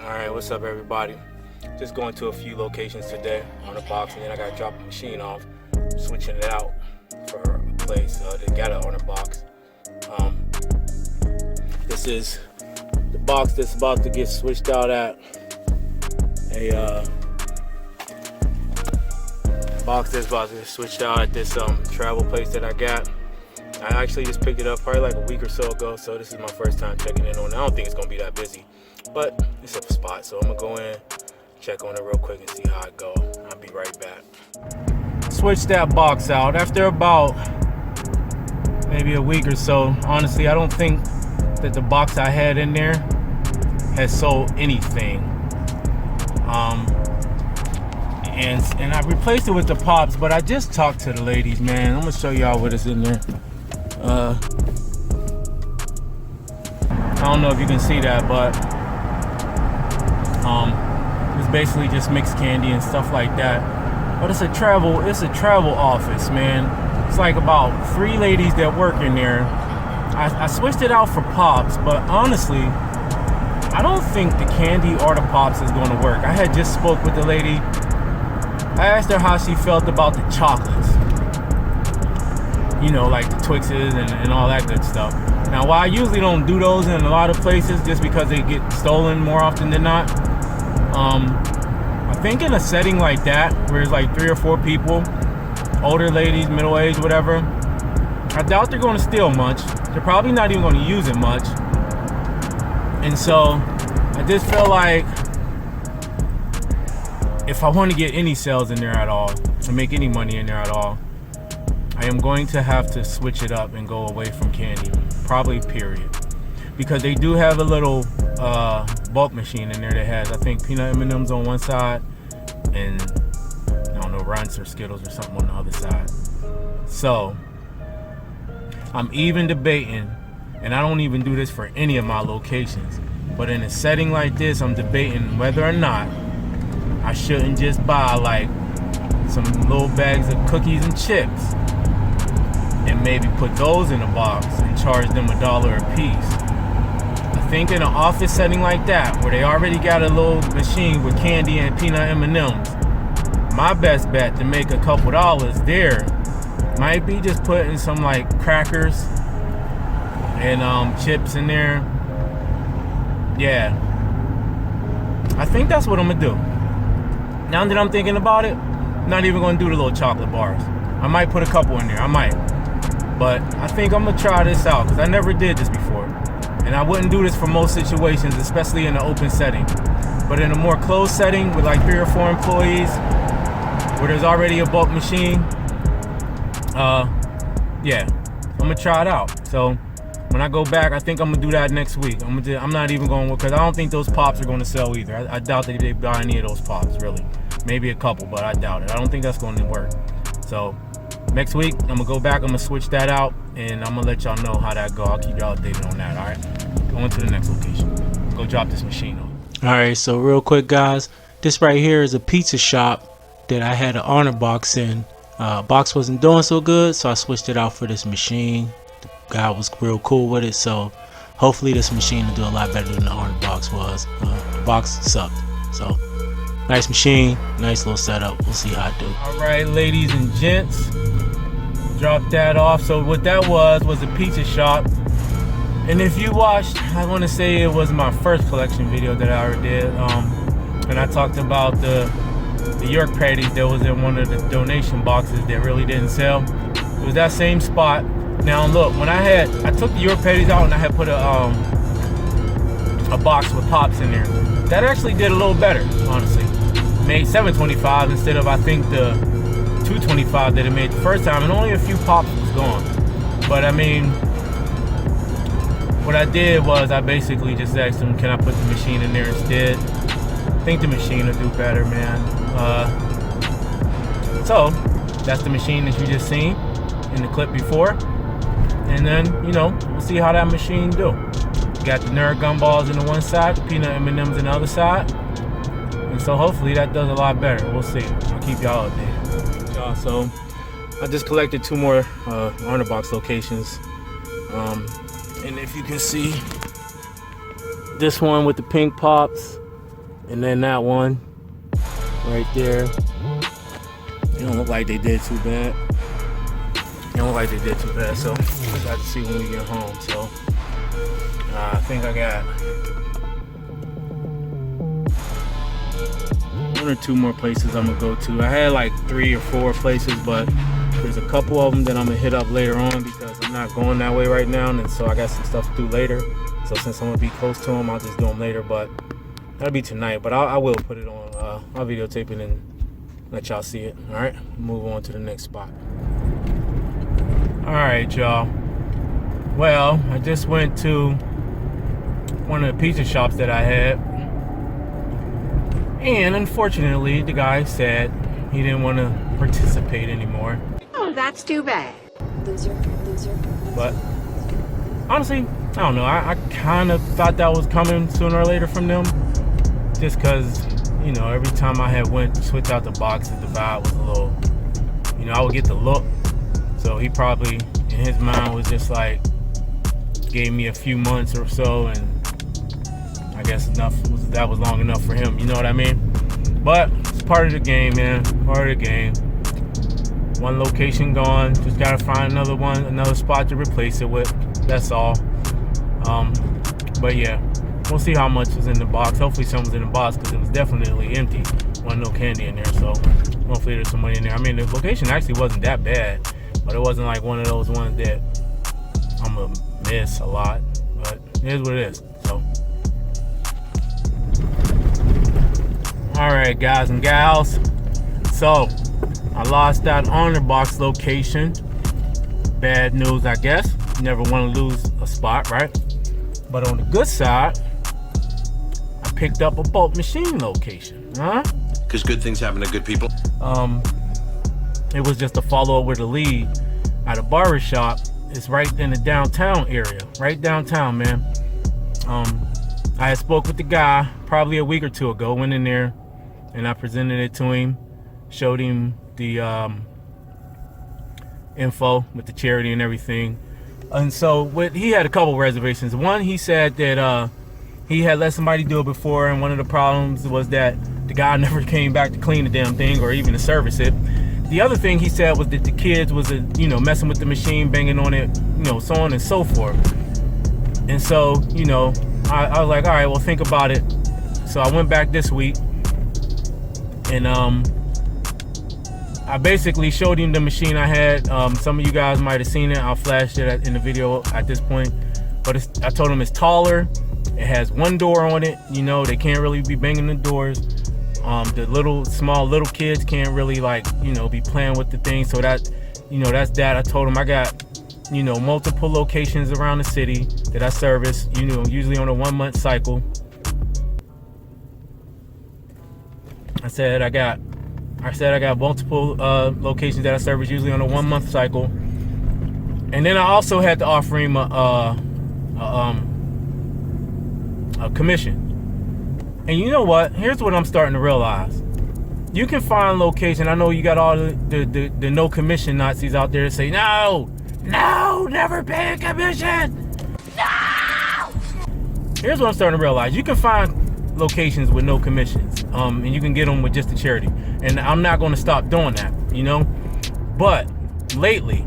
Alright, what's up everybody? Just going to a few locations today on the box, and then I gotta drop the machine off, switching it out for a place to get it on the box. This is the box that's about to get switched out at a box that's about to get switched out at this travel place that I got. I actually just picked it up probably like a week or so ago, so this is my first time checking in on it. I don't think it's gonna be that busy, but it's a spot, so I'm gonna go in, check on it real quick and see how it go. I'll be right back. Switched that box out after about maybe a week or so. Honestly, I don't think that the box I had in there has sold anything. And I replaced it with the pops, but I just talked to the ladies, man. I'm gonna show y'all what is in there. I don't know if you can see that, but it's basically just mixed candy and stuff like that. But it's a travel office, man. It's like about 3 ladies that work in there. I switched it out for pops, but honestly, I don't think the candy or the pops is going to work. I had just spoke with the lady. I asked her how she felt about the chocolates. You know, like the Twixes and all that good stuff. Now, while I usually don't do those in a lot of places just because they get stolen more often than not, I think in a setting like that, where it's like 3 or 4 people, older ladies, middle-aged, whatever, I doubt they're going to steal much. They're probably not even going to use it much. And so, I just feel like if I want to get any sales in there at all, and make any money in there at all, I am going to have to switch it up and go away from candy, probably period. Because they do have a little bulk machine in there that has, I think, peanut M&Ms on one side, and I don't know, Runts or Skittles or something on the other side. So, I'm even debating, and I don't even do this for any of my locations, but in a setting like this, I'm debating whether or not I shouldn't just buy like some little bags of cookies and chips and maybe put those in a box and charge them $1 a piece. I think in an office setting like that, where they already got a little machine with candy and peanut M&Ms, my best bet to make a couple dollars there might be just putting some like crackers and chips in there. Yeah, I think that's what I'm gonna do. Now that I'm thinking about it, I'm not even gonna do the little chocolate bars. I might put a couple in there, I might. But I think I'm gonna try this out, because I never did this before. And I wouldn't do this for most situations, especially in an open setting. But in a more closed setting with like 3 or 4 employees, where there's already a bulk machine, yeah, I'm gonna try it out. So when I go back, I think I'm gonna do that next week. I'm not even going, because I don't think those pops are gonna sell either. I doubt that they buy any of those pops, really. Maybe a couple, but I doubt it. I don't think that's going to work. So next week, I'm gonna go back, I'm gonna switch that out, and I'm gonna let y'all know how that go. I'll keep y'all updated on that, all right? Going to the next location. Go drop this machine off. All right, so real quick, guys, this right here is a pizza shop that I had an honor box in. Box wasn't doing so good, so I switched it out for this machine. The guy was real cool with it, so hopefully this machine will do a lot better than the honor box was. The box sucked, so nice machine, nice little setup. We'll see how it do. All right, ladies and gents, drop that off. So what that was a pizza shop. And if you watched, I want to say it was my first collection video that I ever did. And I talked about the York patties that was in one of the donation boxes that really didn't sell. It was that same spot. Now look, when I took the York patties out and I had put a box with pops in there. That actually did a little better, honestly. Made $7.25 instead of, I think, the $2.25 that it made the first time, and only a few pops was gone. But I mean, what I did was I basically just asked them, can I put the machine in there instead? I think the machine will do better, man. So that's the machine that you just seen in the clip before. And then, you know, we'll see how that machine do. Got the Nerd gumballs in the one side, the peanut M&Ms in the other side. And so hopefully that does a lot better. We'll see. I'll keep y'all updated. So I just collected 2 more honor box locations. And if you can see, this one with the pink pops And then that one right there. It don't look like they did too bad. So we'll have to see when we get home. So I think I got 1 or 2 more places I'm gonna go to. I had like 3 or 4 places, but there's a couple of them that I'm gonna hit up later on because I'm not going that way right now, and so I got some stuff to do later. So since I'm gonna be close to them, I'll just do them later. But that'll be tonight. But I will put it on. I'll videotape it and let y'all see it. All right, move on to the next spot. All right, y'all. Well, I just went to one of the pizza shops that I had, and unfortunately, the guy said he didn't want to participate anymore. Oh, that's too bad. Loser. But honestly, I don't know. I kind of thought that was coming sooner or later from them, just because, you know, every time I had went to switch out the boxes, the vibe was a little, you know, I would get the look. So he probably, in his mind, was just like, gave me a few months or so, and I guess that was long enough for him, you know what I mean? But it's part of the game, man, part of the game. One location gone, just gotta find another spot to replace it with, that's all. But yeah, we'll see how much was in the box. Hopefully something was in the box, because it was definitely empty. Wasn't no candy in there, so hopefully there's some money in there. I mean, the location actually wasn't that bad, but it wasn't like one of those ones that I'm gonna miss a lot, but it is what it is. So all right, guys and gals, so I lost that honor box location. Bad news, I guess. You never want to lose a spot, right? But on the good side, I picked up a bulk machine location, huh? Because good things happen to good people. It was just a follow-up with a lead at a barber shop. It's right in the downtown area, right downtown, man. I had spoke with the guy probably a week or 2 ago, went in there and I presented it to him, showed him the info with the charity and everything. And so he had a couple reservations. One, he said that he had let somebody do it before, and one of the problems was that the guy never came back to clean the damn thing or even to service it. The other thing he said was that the kids was, you know, messing with the machine, banging on it, you know, so on and so forth. And so, you know, I was like, all right, well, think about it. So I went back this week, and I basically showed him the machine I had. Some of you guys might have seen it. I'll flash it in the video at this point. But I told him it's taller. It has one door on it. You know, they can't really be banging the doors. The small little kids can't really, like, you know, be playing with the thing. So that, you know, that's that. I told him I got, you know, multiple locations around the city that I service, you know, usually on a 1-month cycle. I said I got multiple locations that I service usually on a 1-month cycle. And then I also had to offer him a commission. And you know what? Here's what I'm starting to realize. You can find location. I know you got all the no commission Nazis out there that say, no, never pay a commission. No! Here's what I'm starting to realize. You can find locations with no commissions. And you can get them with just the charity. And I'm not going to stop doing that, you know? But lately,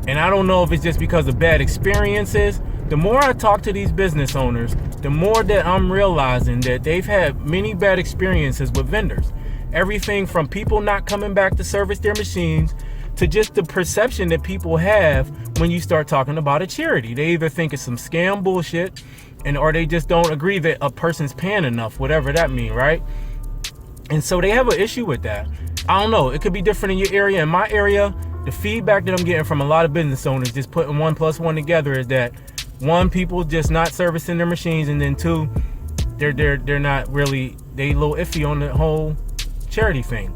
and I don't know if it's just because of bad experiences, the more I talk to these business owners, the more that I'm realizing that they've had many bad experiences with vendors. Everything from people not coming back to service their machines to just the perception that people have when you start talking about a charity. They either think it's some scam bullshit, or they just don't agree that a person's paying enough, whatever that means, right? And so they have an issue with that. I don't know. It could be different in your area. In my area, the feedback that I'm getting from a lot of business owners, just putting 1 + 1 together, is that 1, people just not servicing their machines, and then 2, they're not really, they a little iffy on the whole charity thing.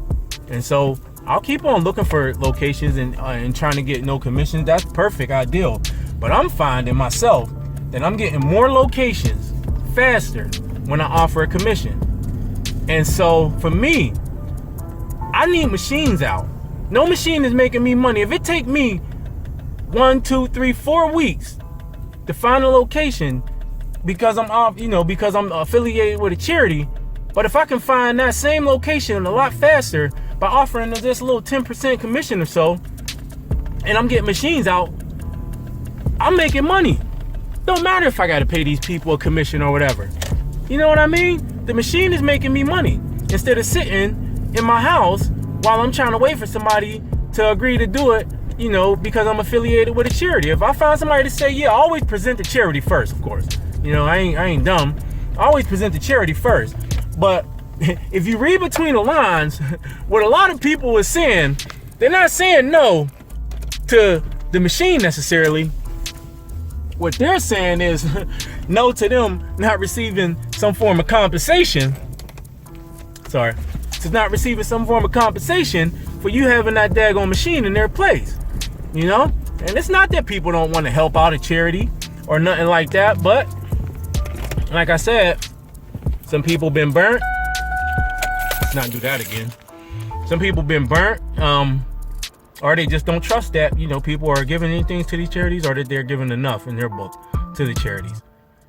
And so I'll keep on looking for locations and trying to get no commissions. That's perfect, ideal. But I'm finding myself that I'm getting more locations faster when I offer a commission. And so for me, I need machines out. No machine is making me money. If it take me 1, 2, 3, 4 weeks to find a location because I'm off, you know, because I'm affiliated with a charity, But if I can find that same location a lot faster by offering this little 10% commission or so, and I'm getting machines out, I'm making money. Don't matter if I gotta pay these people a commission or whatever. You know what I mean? The machine is making me money instead of sitting in my house while I'm trying to wait for somebody to agree to do it, you know, because I'm affiliated with a charity. If I find somebody to say, yeah, I always present the charity first, of course. You know, I ain't dumb. I always present the charity first. But if you read between the lines, what a lot of people are saying, they're not saying no to the machine necessarily. What they're saying is no to them not receiving some form of compensation. Sorry. To not receiving some form of compensation for you having that daggone machine in their place. You know? And it's not that people don't want to help out a charity or nothing like that, but like I said, some people been burnt. Let's not do that again. Some people been burnt, or they just don't trust that, you know, people are giving anything to these charities, or that they're giving enough in their book to the charities.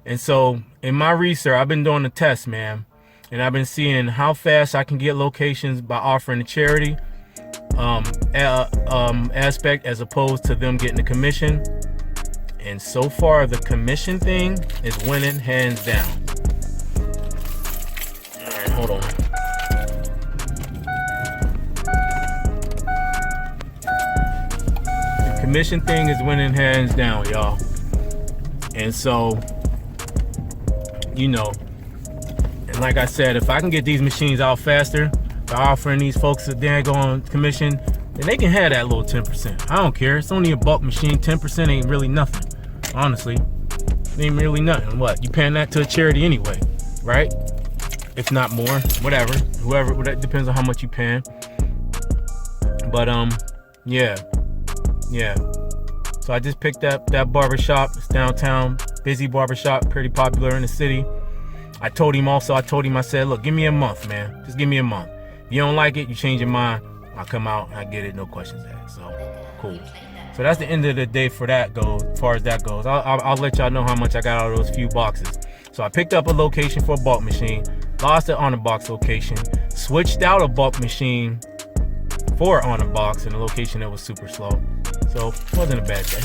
And so in my research, I've been doing the test, man, and I've been seeing how fast I can get locations by offering a charity aspect as opposed to them getting the commission. And so far, the commission thing is winning hands down. All right, hold on. The commission thing is winning hands down, y'all. And so, you know, and like I said, if I can get these machines out faster by offering these folks a daggone commission, then they can have that little 10%. I don't care. It's only a bulk machine. 10% ain't really nothing. Honestly, it ain't really nothing. What, you paying that to a charity anyway, right? If not more, whatever. Whoever, that depends on how much you paying. But yeah. So I just picked up that barbershop. It's downtown, busy barbershop, pretty popular in the city. I told him, I said, look, give me a month, man. Just give me a month. If you don't like it, you change your mind, I'll come out and I get it, no questions asked. So cool. So that's the end of the day for that goes. As far as that goes, I'll let y'all know how much I got out of those few boxes. So I picked up a location for a bulk machine, lost it on a box location, switched out a bulk machine for on a box in a location that was super slow. So it wasn't a bad day.